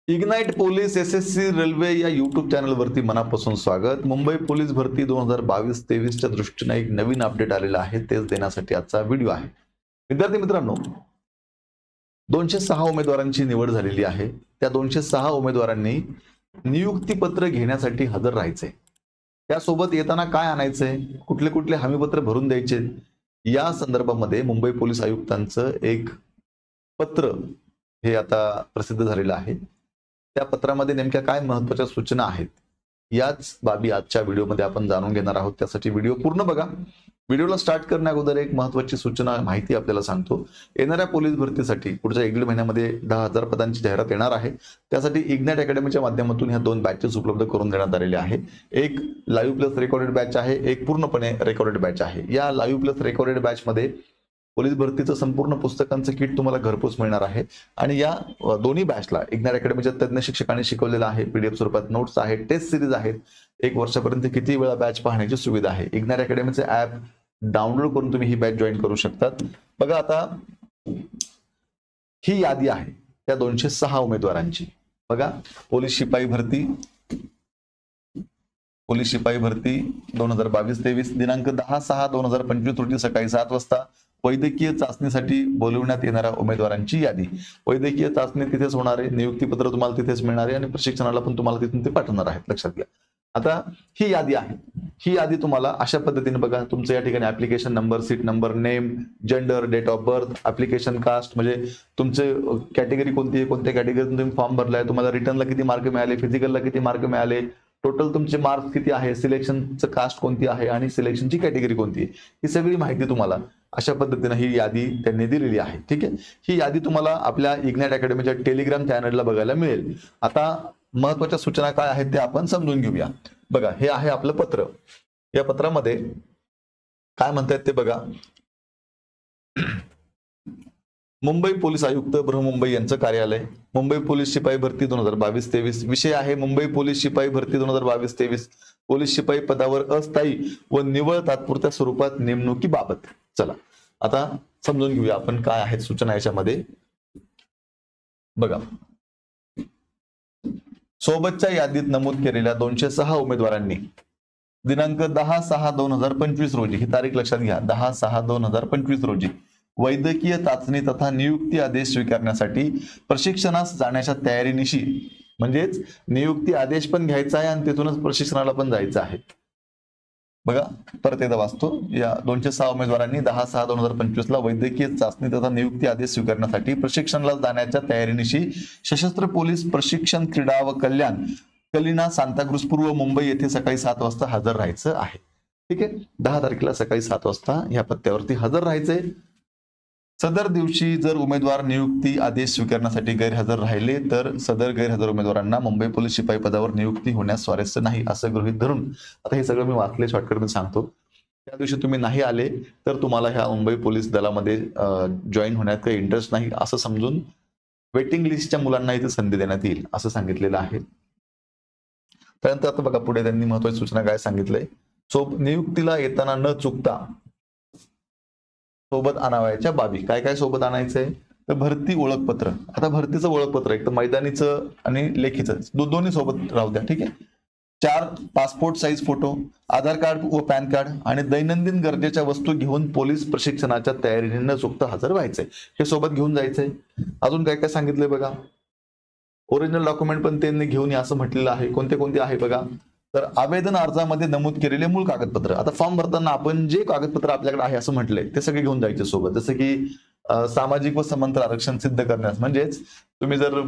Ignite police SSC railway या YouTube चॅनलवरती मनापासून स्वागत. मुंबई पोलीस भरती 2022-23च्या दृष्टीने एक नवीन अपडेट आलेला आहे, तेच देण्यासाठी आजचा व्हिडिओ आहे. विद्यार्थी मित्रांनो, 206 उमेदवारांची निवड झालेली आहे. त्या 206 उमेदवारांनी नियुक्तीपत्र घेण्यासाठी हजर राहायचे. त्यासोबत येताना काय आणायचे, कुठले कुठले हमीपत्र भरून द्यायचे, या संदर्भामध्ये मुंबई पोलीस आयुक्तांचं एक पत्र हे आता प्रसिद्ध झालेलं आहे. त्या पत्रामध्ये नेमक्या काय महत्त्वाच्या सूचना आहेत, याच बाबी आजच्या व्हिडिओमध्ये आपण जाणून घेणार आहोत. त्यासाठी व्हिडिओ पूर्ण बघा. व्हिडिओला स्टार्ट करण्याअगोदर एक महत्त्वाची सूचना माहिती आपल्याला सांगतो. येणाऱ्या पोलीस भरतीसाठी पुढच्या 1.5 महिन्यामध्ये 10,000 पदांची जाहिरात येणार आहे. त्यासाठी इग्नाइट अकॅडमीच्या माध्यमातून ह्या 2 बॅचेस उपलब्ध करून देण्यात आलेले आहे. एक लाईव्ह प्लस रेकॉर्डेड बॅच आहे, एक पूर्णपणे रेकॉर्डेड बॅच आहे. या लाईव्ह प्लस रेकॉर्डेड बॅचमध्ये पोलीस भरतीचं संपूर्ण पुस्तकांचं किट तुम्हाला घरपोच मिळणार आहे. आणि या दोन्ही बॅचला इग्नाइट अकॅडमीच्या तज्ञ शिक्षकांनी शिकवलेलं आहे. पीडीएफ स्वरूपात नोट्स आहेत, टेस्ट सिरीज आहेत. 1 वर्षापर्यंत किती वेळा बॅच पाहण्याची सुविधा आहे. इग्नाइट अकॅडमीचे ऍप डाउनलोड करून तुम्ही ही बॅच जॉईन करू शकतात. बघा, आता ही यादी आहे त्या 206 उमेदवारांची. बघा, पोलीस शिपाई भरती 2022-23 दिनांक 10/6/2025 रोजी सकाळी 7 वाजता वैद्यकीय चाचणीसाठी बोलवण्यात येणाऱ्या उमेदवारांची यादी. वैद्यकीय चाचणी तिथेच होणार आहे, नियुक्तीपत्र तुम्हाला तिथेच मिळणार आहे आणि प्रशिक्षणाला पण तुम्हाला तिथून ते पाठवणार आहेत. लक्षात घ्या. आता ही यादी आहे. ही यादी तुम्हाला अशा पद्धतीने बघा, तुमचं या ठिकाणी application number, seat number, name, gender, date of birth, application caste म्हणजे तुमचे कॅटेगरी कोणती आहे, कोणत्या कॅटेगरीतून तुम्ही फॉर्म भरलाय, तुम्हाला रिटर्नला किती मार्क मिळाले, फिजिकलला किती मार्क मिळाले, टोटल तुमचे मार्क्स किती आहे, सिलेक्शनचं कास्ट कोणती आहे आणि सिलेक्शनची कॅटेगरी कोणती आहे, ही सगळी माहिती तुम्हाला अशा पद्धतीने ही यादी त्यांनी दिलेली आहे. ठीक आहे. ही यादी तुम्हाला आपल्या इग्नाइट अकॅडमीच्या टेलिग्राम चॅनलला बघायला मिळेल. आता महत्त्वाच्या सूचना काय आहेत ते आपण समजून घेऊया. बघा, हे आहे आपलं पत्र. या पत्रामध्ये काय म्हणतात ते बघा. मुंबई पोलीस आयुक्त बृहन्मुंबई यांचं कार्यालय, मुंबई पोलीस शिपाई भरती 2022-23. विषय आहे मुंबई पोलीस शिपाई भरती 2022-23. पोलीस शिपाई पदावर अस्थायी व निव्वळ तात्पुरत्या स्वरूपात नेमणुकीबाबत. चला आता समजून घेऊया आपण काय आहेत सूचना याच्यामध्ये. बघा, सोबतच्या यादीत नमूद केलेल्या 206 उमेदवारांनी दिनांक 10/6/2025 रोजी, ही तारीख लक्षात घ्या, 10/6/2025 रोजी वैद्यकीय चाचणी तथा नियुक्ती आदेश स्वीकारण्यासाठी प्रशिक्षणास जाण्याच्या तयारीनिशी, म्हणजेच नियुक्ती आदेश पण घ्यायचा आहे आणि तिथूनच प्रशिक्षणाला पण जायचं आहे. बघा, परत एकदा वाचतो. या 206 उमेदवारांनी 10/6/2025 ला वैद्यकीय चाचणी तथा नियुक्ती आदेश स्वीकारण्यासाठी प्रशिक्षणाला जाण्याच्या तयारीनिशी सशस्त्र पोलीस प्रशिक्षण क्रीडा व कल्याण कलिना सांताक्रुझ पूर्व मुंबई येथे सकाळी 7 वाजता हजर राहायचं आहे. ठीक आहे. 10 तारखेला सकाळी 7 वाजता या पत्त्यावरती हजर राहायचे. सदर दिवशी जर उमेदवार नियुक्ती आदेश स्वीकारण्यासाठी गैरहजर राहिले तर सदर गैरहजर उमेदवारांना मुंबई पोलीस शिपाई पदावर नियुक्ती होण्यास स्वारस्य नाही, असं गृहीत धरून, आता हे सगळं मी वाचले शॉर्टकट मध्ये सांगतो. त्या दिवशी तुम्ही नाही आले तर तुम्हाला ह्या मुंबई पोलीस दलामध्ये जॉईन होण्यात काही इंटरेस्ट नाही असं समजून वेटिंग लिस्टच्या मुलांना इथे संधी देण्यात येईल असं सांगितलेलं आहे. त्यानंतर आता बघा, पुढे त्यांनी महत्त्वाची सूचना काय सांगितलंय. नियुक्तीला येताना न चुकता सोबत आणावयाच्या बाबी. काय काय सोबत आणायचंय तर भरती ओळखपत्र. आता भरतीचं ओळखपत्र एक तर मैदानीचं आणि लेखीचं दोन्ही सोबत राहू द्या. ठीक आहे. 4 पासपोर्ट साईज फोटो, आधार कार्ड व पॅन कार्ड आणि दैनंदिन गरजेच्या वस्तू घेऊन पोलीस प्रशिक्षणाच्या तयारीने न चुकता हजर व्हायचंय. हे सोबत घेऊन जायचंय. अजून काय काय सांगितलंय बघा. ओरिजिनल डॉक्युमेंट पण त्यांनी घेऊन या असं म्हटलेलं आहे. कोणते कोणते आहे बघा. तर आवेदन अर्जामध्ये नमूद केलेले मूळ कागदपत्र. आता फॉर्म भरताना आपण जे कागदपत्र आपल्याकडे आहे असं म्हटलंय ते सगळे घेऊन जायचे सोबत. जसं की सामाजिक व समांतर आरक्षण सिद्ध करण्यास, म्हणजेच तुम्ही जर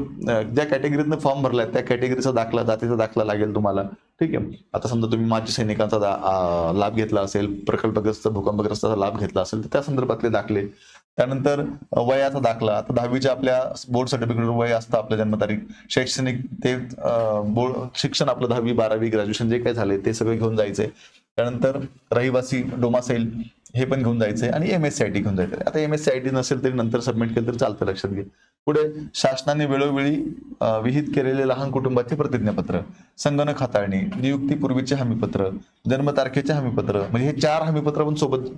ज्या कॅटेगरीतनं फॉर्म भरलाय त्या कॅटेगरीचा दाखला, जातीचा दाखला लागेल तुम्हाला. ठीक आहे. आता समजा तुम्ही माजी सैनिकांचा लाभ घेतला असेल, प्रकल्पग्रस्त भूकंपग्रस्ताचा लाभ घेतला असेल तर त्या संदर्भातले दाखले. त्यानंतर वयाचा दाखला. आता 10वीच्या आपल्या बोर्ड सर्टिफिकेटवर वय असतं आपलं, जन्मतारीख, शैक्षणिक ते बोर्ड शिक्षण आपलं 10वी 12वी ग्रॅज्युएशन जे काही झाले ते सगळे घेऊन जायचे. त्यानंतर रहिवासी डोमासाईल हे पण घेऊन जायचंय आणि MSCIT घेऊन जायचं. आता MSCIT नसेल तरी नंतर सबमिट केलं तरी चालतं. लक्षात घे. पुढे शासनाने वेळोवेळी विहित केलेले लहान कुटुंबाचे प्रतिज्ञापत्र, संगणक हाताळणी, नियुक्तीपूर्वीचे हमीपत्र, जन्मतारखेचे हमीपत्र, म्हणजे हे 4 हमीपत्र पण सोबत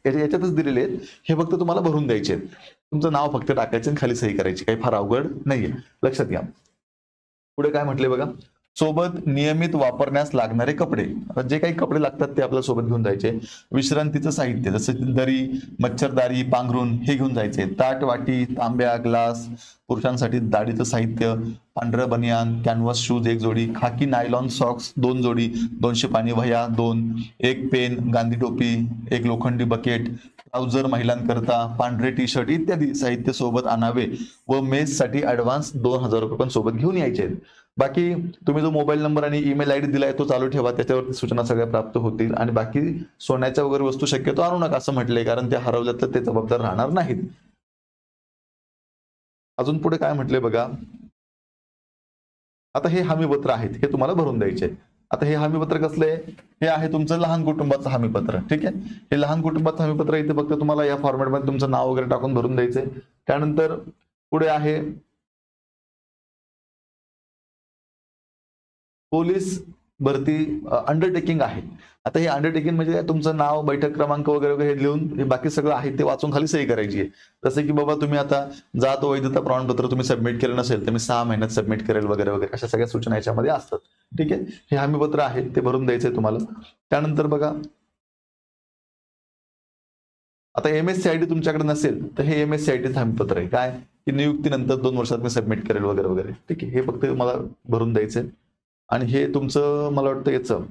याच्यातच दिलेले आहेत. हे फक्त तुम्हाला भरून द्यायचे आहेत. तुमचं नाव फक्त टाकायचं आणि खाली सही करायची. काही फार अवघड नाहीये. लक्षात घ्या. पुढे काय म्हटले बघा, सोबत नियमित वापरण्यास लागणारे कपडे. आता जे काही कपडे लागतात ते आपल्या सोबत घेऊन जायचे. विश्रांतीचं साहित्य जसं की दरी, मच्छरदारी, पांघरूण हे घेऊन जायचे. ताट, वाटी, तांब्या, ग्लास, पुरुषांसाठी दाढीचं साहित्य, पांढरं बनियान, कॅनव्हास शूज 1 जोडी, खाकी नायलॉन सॉक्स 2 जोडी, 200 पानी वह्या 2, 1 पेन, गांधी टोपी, 1 लोखंडी बकेट, ट्राउझर महिलांकरता, पांढरे टी शर्ट इत्यादी साहित्य सोबत आणावे व मेससाठी ऍडव्हान्स 2000 रुपये पण सोबत घेऊन यायचे. बाकी तुम्ही जो मोबाईल नंबर आणि ईमेल आयडी दिलाय तो चालू ठेवा, त्याच्यावरती सूचना सगळ्या प्राप्त होतील. आणि बाकी सोन्याच्या वगैरे वस्तू शक्यतो आणू नका असं म्हटलंय, कारण ते हरवल्या तर ते जबाबदार राहणार नाहीत. अजून पुढे काय म्हटलंय बघा, आता हे हमीपत्र आहेत हे तुम्हाला भरून द्यायचे. आता हे हमीपत्र कसलं आहे, हे आहे तुमचं लहान कुटुंबाचं हमीपत्र. ठीक आहे, हे लहान कुटुंबाचं हमीपत्र इथे फक्त तुम्हाला या फॉर्मॅटमध्ये तुमचं नाव वगैरे टाकून भरून द्यायचंय. त्यानंतर पुढे आहे पोलीस भरती अंडरटेकिंग आहे. आता हे अंडरटेकिंग म्हणजे तुमचं नाव, बैठक क्रमांक वगैरे वगैरे हे लिहून हे बाकी सगळं आहे ते वाचून खाली सही करायची आहे. जसं की बाबा तुम्ही आता जात वैधता प्रमाणपत्र तुम्ही सबमिट केलं नसेल तर मी 6 महिन्यात सबमिट करेल वगैरे वगैरे अशा सगळ्या सूचना याच्यामध्ये असतात. ठीक आहे, हे हमीपत्र आहे ते भरून द्यायचंय तुम्हाला. त्यानंतर बघा, आता MSc तुमच्याकडे नसेल तर हे MSc हमीपत्र आहे. काय की नियुक्तीनंतर 2 वर्षात मी सबमिट करेल वगैरे वगैरे. ठीक आहे, हे फक्त मला भरून द्यायचंय. आणि हे तुमचं मला वाटतं याचं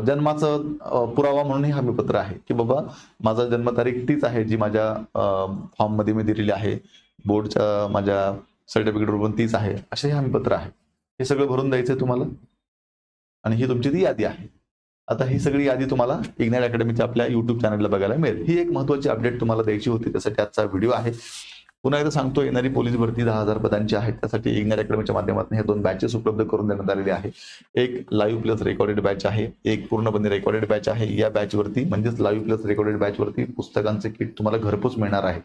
जन्माचं पुरावा म्हणून हे हमीपत्र आहे की बाबा माझा जन्मतारीख तीच आहे जी माझ्या फॉर्म मध्ये मी दिलेली आहे, बोर्डच्या माझ्या सर्टिफिकेटवर पण तीच आहे, असे हे हमीपत्र आहे. हे सगळं भरून द्यायचंय तुम्हाला. आणि ही तुमची ती यादी आहे. आता ही सगळी यादी तुम्हाला इग्नाइट अकॅडमीच्या आपल्या युट्यूब चॅनलला बघायला मिळेल. ही एक महत्वाची अपडेट तुम्हाला द्यायची होती, त्यासाठी आजचा व्हिडिओ आहे. पुन्हा एकदा सांगतो, येणारी पोलीस भरती 10,000 पदांची आहे. त्यासाठी इग्नाइट अकॅडमीच्या माध्यमातून हे 2 बॅचेस उपलब्ध करून देण्यात आलेले आहे. एक लाईव्ह प्लस रेकॉर्डेड बॅच आहे, एक पूर्णपणे रेकॉर्डेड बॅच आहे. या बॅचवरती म्हणजेच लाईव्ह प्लस रेकॉर्डेड बॅचवरती पुस्तकांचे किट तुम्हाला घरपोच मिळणार आहे.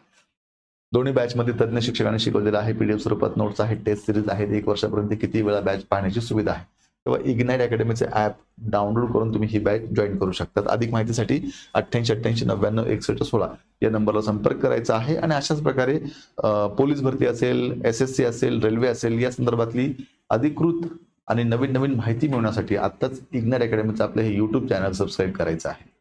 दोन्ही बॅचमध्ये तज्ञ शिक्षकांनी शिकवलेलं आहे. PDF स्वरूपात नोट्स आहेत, टेस्ट सिरीज आहेत. 1 वर्षापर्यंत किती वेळा बॅच पाहण्याची सुविधा आहे. तेव्हा इग्नाइट अकॅडमीचे ऍप डाउनलोड करून तुम्ही ही बॅच जॉईन करू शकतात. अधिक माहितीसाठी 8888996116 या नंबरला संपर्क करायचा आहे. आणि अशाच प्रकारे पोलीस भरती असेल, SSC असेल, रेल्वे असेल या संदर्भातली अधिकृत आणि नवीन नवीन माहिती मिळवण्यासाठी आत्ताच इग्नाइट अकॅडमीचं आपलं हे YouTube चॅनल सबस्क्राईब करायचं आहे.